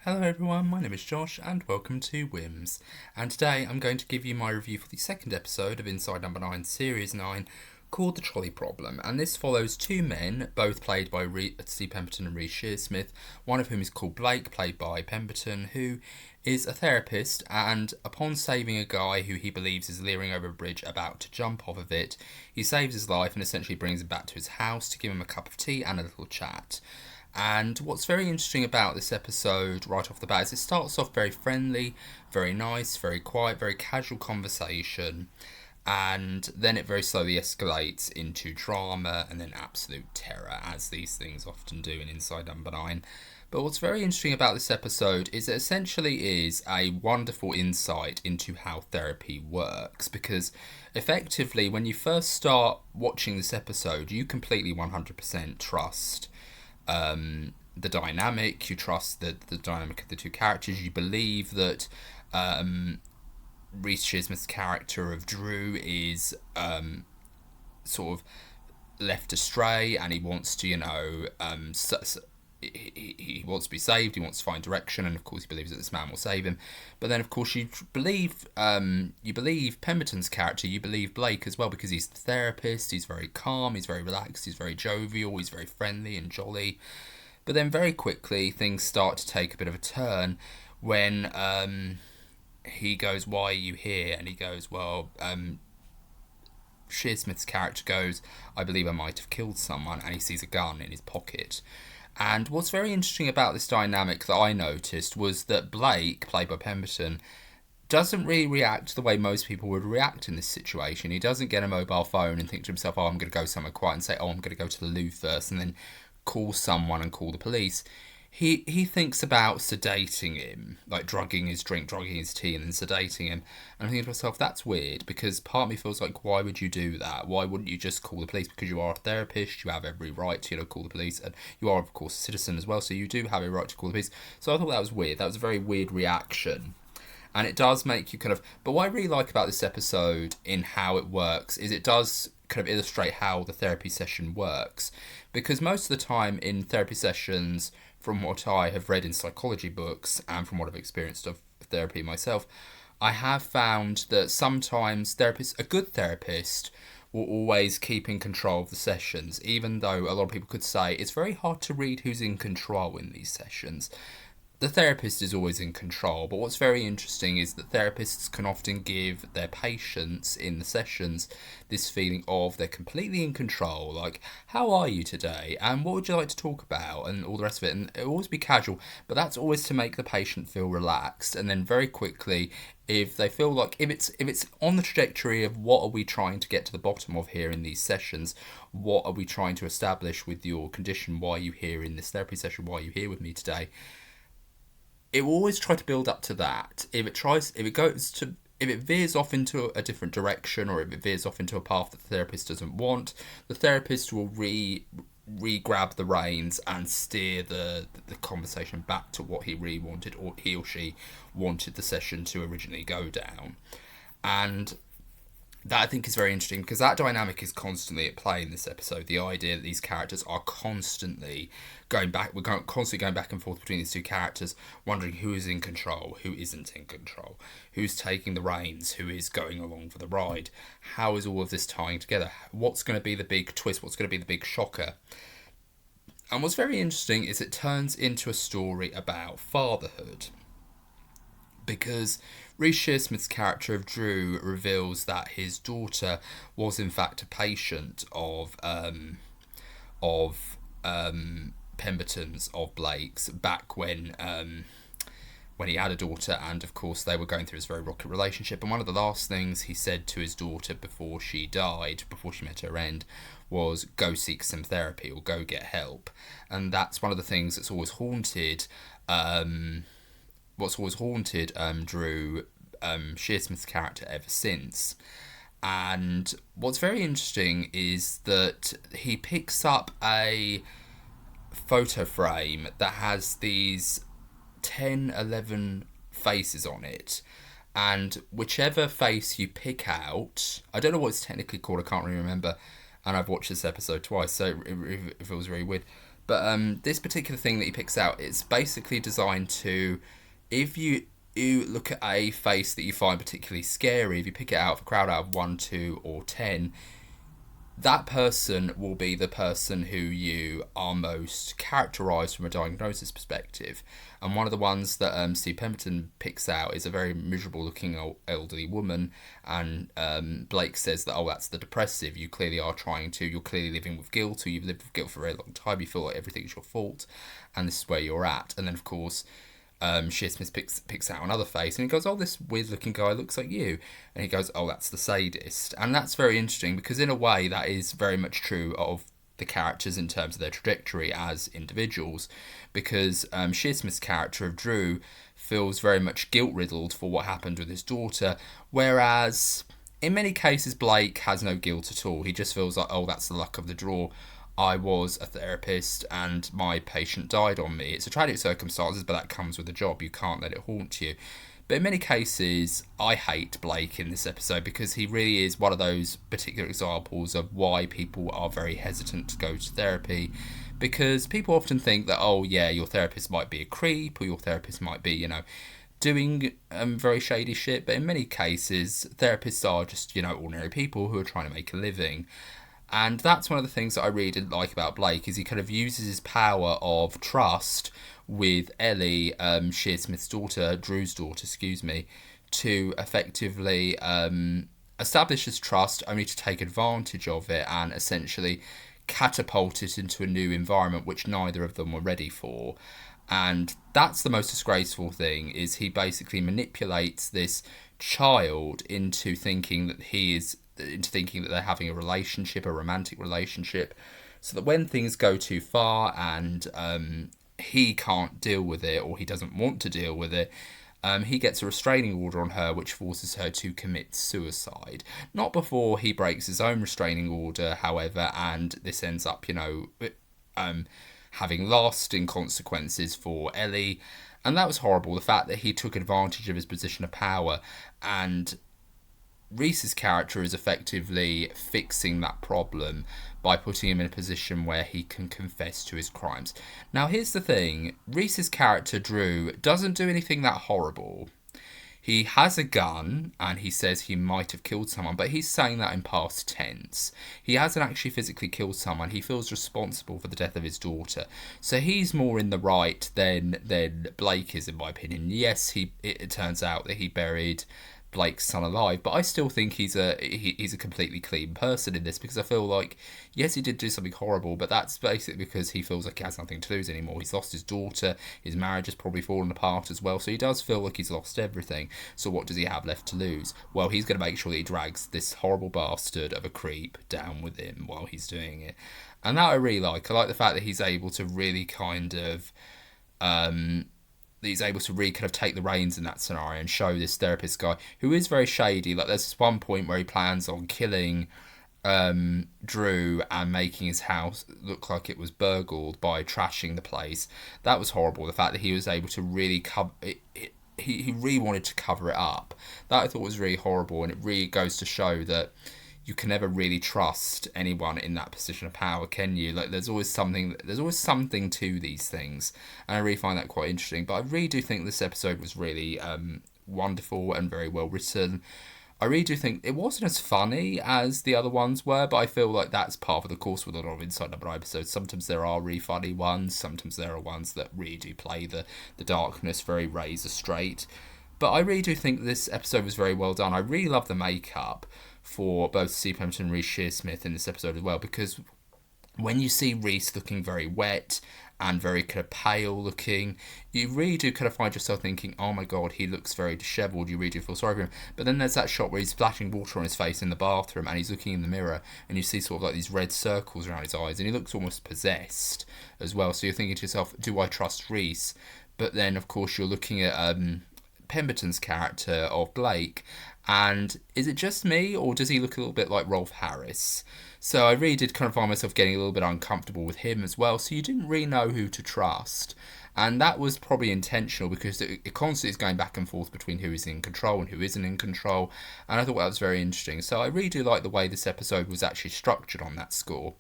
Hello everyone, my name is Josh and welcome to WHIMs. And today I'm going to give you my review for the second episode of Inside No. 9 Series 9 called The Trolley Problem. And this follows two men, both played by Steve Pemberton and Reece Shearsmith, one of whom is called Blake, played by Pemberton, who is a therapist, and upon saving a guy who he believes is leering over a bridge about to jump off of it, he saves his life and essentially brings him back to his house to give him a cup of tea and a little chat. And what's very interesting about this episode right off the bat is it starts off very friendly, very nice, very quiet, very casual conversation, and then it very slowly escalates into drama and then absolute terror, as these things often do in Inside No. 9. But what's very interesting about this episode is it essentially is a wonderful insight into how therapy works, because effectively when you first start watching this episode, you completely 100% trust the dynamic, you trust the dynamic of the two characters, you believe that Reece Shearsmith's character of Drew is sort of left astray and he wants to, he wants to be saved, he wants to find direction, and of course he believes that this man will save him. But then of course you believe Pemberton's character, you believe Blake as well, because he's the therapist, he's very calm, he's very relaxed, he's very jovial, he's very friendly and jolly. But then very quickly things start to take a bit of a turn when he goes, "Why are you here?" And he goes, "Well," Shearsmith's character goes, "I believe I might have killed someone," and he sees a gun in his pocket. And what's very interesting about this dynamic that I noticed was that Blake, played by Pemberton, doesn't really react the way most people would react in this situation. He doesn't get a mobile phone and think to himself, "Oh, I'm going to go somewhere quiet," and say, "Oh, I'm going to go to the loo first," and then call someone and call the police. He thinks about sedating him, like drugging his drink, drugging his tea, and then sedating him. And I'm thinking to myself, that's weird, because part of me feels like, why would you do that? Why wouldn't you just call the police? Because you are a therapist, you have every right to, call the police, and you are, of course, a citizen as well, so you do have a right to call the police. So I thought that was weird. That was a very weird reaction. And it does make you but what I really like about this episode in how it works is it does kind of illustrate how the therapy session works. Because most of the time in therapy sessions, from what I have read in psychology books and from what I've experienced of therapy myself, I have found that sometimes a good therapist will always keep in control of the sessions, even though a lot of people could say it's very hard to read who's in control in these sessions. The therapist is always in control, but what's very interesting is that therapists can often give their patients in the sessions this feeling of they're completely in control, like, "How are you today? And what would you like to talk about?" and all the rest of it. And it'll always be casual, but that's always to make the patient feel relaxed. And then very quickly, if they feel like, if it's on the trajectory of what are we trying to get to the bottom of here in these sessions, what are we trying to establish with your condition, why are you here in this therapy session, why are you here with me today, it will always try to build up to that. If it veers off into a different direction, or if it veers off into a path that the therapist doesn't want, the therapist will re-grab the reins and steer the conversation back to what he really wanted, or he or she wanted the session to originally go down. And that I think is very interesting, because that dynamic is constantly at play in this episode. The idea that these characters are constantly constantly going back and forth between these two characters, wondering who is in control, who isn't in control, who's taking the reins, who is going along for the ride. How is all of this tying together? What's going to be the big twist? What's going to be the big shocker? And what's very interesting is it turns into a story about fatherhood, because Reece Shearsmith's character of Drew reveals that his daughter was in fact a patient of Pemberton's, of Blake's, back when he had a daughter, and of course they were going through this very rocky relationship. And one of the last things he said to his daughter before she died, before she met her end, was go seek some therapy or go get help. And that's one of the things that's always haunted Drew Shearsmith's character ever since. And what's very interesting is that he picks up a photo frame that has these 10, 11 faces on it, and whichever face you pick out, I don't know what it's technically called, I can't really remember, and I've watched this episode twice, so it feels very weird, But this particular thing that he picks out, it's basically designed to, if you look at a face that you find particularly scary, if you pick it out of a crowd out of 1, 2, or 10, that person will be the person who you are most characterised from a diagnosis perspective. And one of the ones that Steve Pemberton picks out is a very miserable looking elderly woman, and Blake says that, oh, that's the depressive. You're clearly living with guilt, or you've lived with guilt for a very long time, you feel like everything's your fault, and this is where you're at. And then, of course, Shearsmith picks out another face, and he goes, oh, this weird looking guy looks like you, and he goes, oh, that's the sadist. And that's very interesting, because in a way that is very much true of the characters in terms of their trajectory as individuals, because Shearsmith's character of Drew feels very much guilt-riddled for what happened with his daughter, whereas in many cases Blake has no guilt at all. He just feels like, oh, that's the luck of the draw. I was a therapist and my patient died on me. It's a tragic circumstances, but that comes with the job. You can't let it haunt you. But in many cases, I hate Blake in this episode, because he really is one of those particular examples of why people are very hesitant to go to therapy. Because people often think that, oh yeah, your therapist might be a creep, or your therapist might be, doing very shady shit. But in many cases, therapists are just, ordinary people who are trying to make a living. And that's one of the things that I really didn't like about Blake, is he kind of uses his power of trust with Ellie, Shearsmith's daughter, Drew's daughter, to effectively establish his trust, only to take advantage of it and essentially catapult it into a new environment which neither of them were ready for. And that's the most disgraceful thing, is he basically manipulates this child into thinking that they're having a relationship, a romantic relationship, so that when things go too far and he can't deal with it, or he doesn't want to deal with it, he gets a restraining order on her, which forces her to commit suicide. Not before he breaks his own restraining order, however, and this ends up, having lasting consequences for Ellie. And that was horrible, the fact that he took advantage of his position of power, and Reese's character is effectively fixing that problem by putting him in a position where he can confess to his crimes. Now, here's the thing. Reese's character, Drew, doesn't do anything that horrible. He has a gun, and he says he might have killed someone, but he's saying that in past tense. He hasn't actually physically killed someone. He feels responsible for the death of his daughter. So he's more in the right than Blake is, in my opinion. Yes, it turns out that he buried Blake's son alive, but I still think he's a completely clean person in this, because I feel like, yes, he did do something horrible, but that's basically because he feels like he has nothing to lose anymore. He's lost his daughter, his marriage has probably fallen apart as well, so he does feel like he's lost everything. So what does he have left to lose? Well, he's going to make sure that he drags this horrible bastard of a creep down with him while he's doing it. And that I really like. I like the fact that he's able to really kind of take the reins in that scenario and show this therapist guy, who is very shady. Like, there's this one point where he plans on killing Drew and making his house look like it was burgled by trashing the place. That was horrible. The fact that he was able to really cover it, he really wanted to cover it up. That I thought was really horrible, and it really goes to show that you can never really trust anyone in that position of power, can you? Like, there's always something to these things, and I really find that quite interesting. But I really do think this episode was really wonderful and very well written. I really do think it wasn't as funny as the other ones were, but I feel like that's part of the course with a lot of Inside No episodes. Sometimes there are really funny ones, sometimes there are ones that really do play the darkness very razor straight. But I really do think this episode was very well done. I really love the makeup for both Steve Pemberton and Reece Shearsmith in this episode as well, because when you see Reece looking very wet and very kind of pale looking, you really do kind of find yourself thinking, oh my god, he looks very dishevelled. You really do feel sorry for him. But then there's that shot where he's splashing water on his face in the bathroom, and he's looking in the mirror, and you see sort of like these red circles around his eyes, and he looks almost possessed as well. So you're thinking to yourself, do I trust Reece? But then, of course, you're looking at Pemberton's character of Blake, and is it just me, or does he look a little bit like Rolf Harris? So I really did kind of find myself getting a little bit uncomfortable with him as well, so you didn't really know who to trust. And that was probably intentional, because it constantly is going back and forth between who is in control and who isn't in control, and I thought that was very interesting. So I really do like the way this episode was actually structured on that score.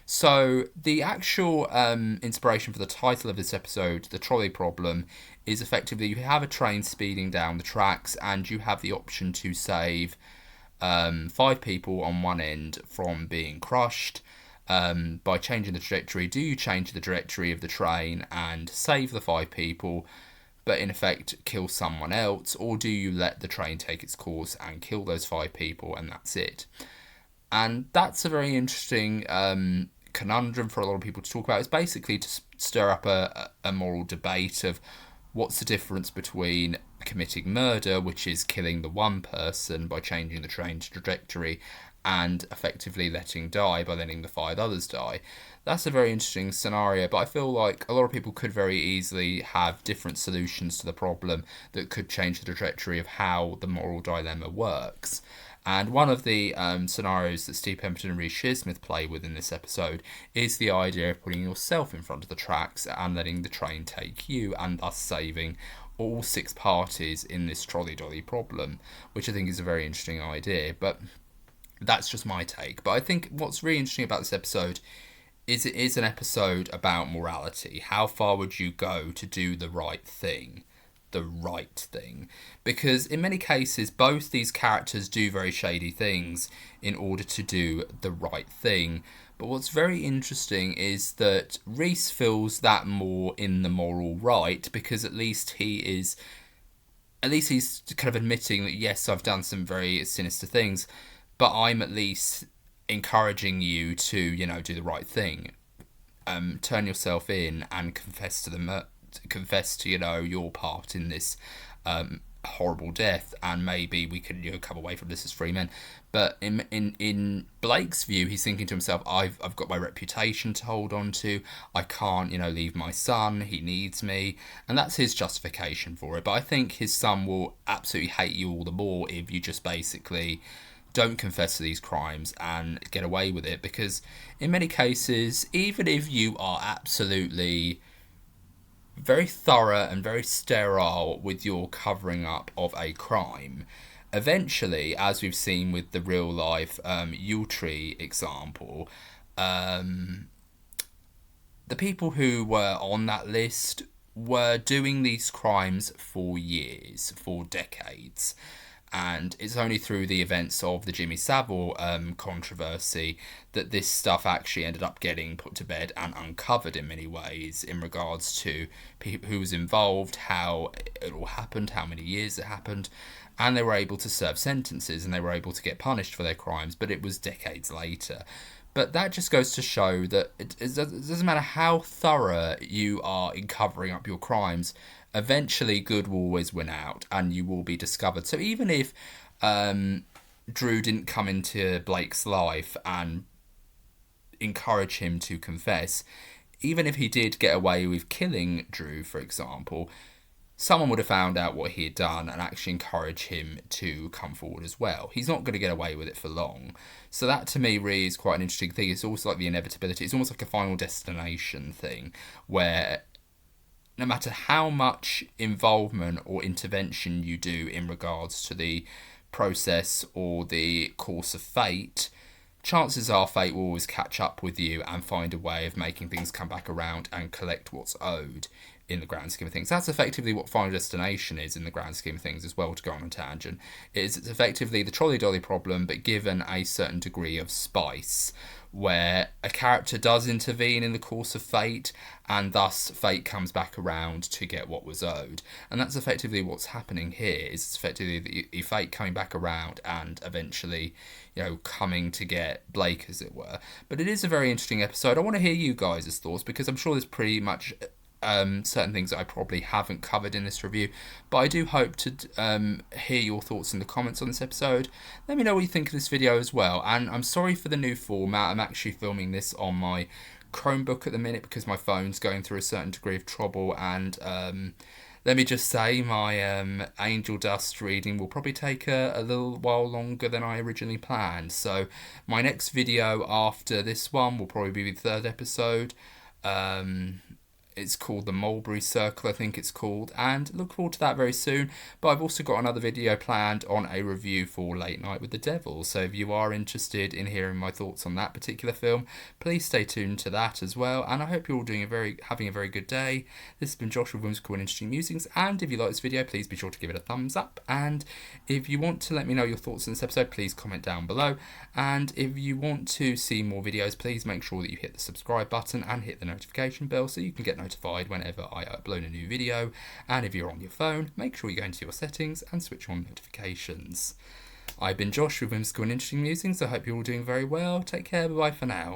So the actual inspiration for the title of this episode, The Trolley Problem, is effectively you have a train speeding down the tracks and you have the option to save 5 people on one end from being crushed by changing the trajectory. Do you change the trajectory of the train and save the 5 people, but in effect kill someone else, or do you let the train take its course and kill those 5 people and that's it? And that's a very interesting conundrum for a lot of people to talk about. It's basically to stir up a moral debate of what's the difference between committing murder, which is killing the one person by changing the train's trajectory, and effectively letting die by letting the 5 others die. That's a very interesting scenario, but I feel like a lot of people could very easily have different solutions to the problem that could change the trajectory of how the moral dilemma works. And one of the scenarios that Steve Pemberton and Reece Shearsmith play with in this episode is the idea of putting yourself in front of the tracks and letting the train take you, and thus saving all 6 parties in this trolley dolly problem, which I think is a very interesting idea. But that's just my take. But I think what's really interesting about this episode is it is an episode about morality. How far would you go to do the right thing? The right thing, because in many cases both these characters do very shady things in order to do the right thing. But what's very interesting is that Reece feels that more in the moral right, because at least he's kind of admitting that yes, I've done some very sinister things, but I'm at least encouraging you to, do the right thing. Turn yourself in and confess to your part in this horrible death, and maybe we can come away from this as free men. But in Blake's view, he's thinking to himself, I've got my reputation to hold on to. I can't leave my son. He needs me, and that's his justification for it. But I think his son will absolutely hate you all the more if you just basically don't confess to these crimes and get away with it, because in many cases, even if you are absolutely very thorough and very sterile with your covering up of a crime, eventually, as we've seen with the real life Yultree example, the people who were on that list were doing these crimes for years, for decades. And it's only through the events of the Jimmy Savile controversy that this stuff actually ended up getting put to bed and uncovered in many ways in regards to who was involved, how it all happened, how many years it happened, and they were able to serve sentences and they were able to get punished for their crimes, but it was decades later. But that just goes to show that it doesn't matter how thorough you are in covering up your crimes, eventually good will always win out and you will be discovered. So even if Drew didn't come into Blake's life and encourage him to confess, even if he did get away with killing Drew, for example, someone would have found out what he had done and actually encourage him to come forward as well. He's not going to get away with it for long. So that to me really is quite an interesting thing. It's also like the inevitability. It's almost like a Final Destination thing where no matter how much involvement or intervention you do in regards to the process or the course of fate, chances are fate will always catch up with you and find a way of making things come back around and collect what's owed in the grand scheme of things. That's effectively what Final Destination is in the grand scheme of things as well, to go on a tangent. It's effectively the trolley dolly problem, but given a certain degree of spice, where a character does intervene in the course of fate, and thus fate comes back around to get what was owed. And that's effectively what's happening here, is it's effectively the fate coming back around and eventually, coming to get Blake, as it were. But it is a very interesting episode. I want to hear you guys' thoughts, because I'm sure there's pretty much certain things that I probably haven't covered in this review, but I do hope to hear your thoughts in the comments on this episode. Let me know what you think of this video as well, and I'm sorry for the new format. I'm actually filming this on my Chromebook at the minute because my phone's going through a certain degree of trouble, and let me just say my angel dust reading will probably take a little while longer than I originally planned. So my next video after this one will probably be the 3rd episode. It's called the Mulberry Circle, I think it's called, and look forward to that very soon. But I've also got another video planned on a review for Late Night with the Devil, so if you are interested in hearing my thoughts on that particular film, please stay tuned to that as well. And I hope you're all having a very good day. This has been Josh with Whimsical and Interesting Musings, and if you like this video, please be sure to give it a thumbs up. And if you want to let me know your thoughts on this episode, please comment down below. And if you want to see more videos, please make sure that you hit the subscribe button and hit the notification bell so you can get notified whenever I upload a new video. And if you're on your phone, make sure you go into your settings and switch on notifications. I've been Josh with Whimsical and Interesting Musings. I hope you're all doing very well. Take care. Bye for now.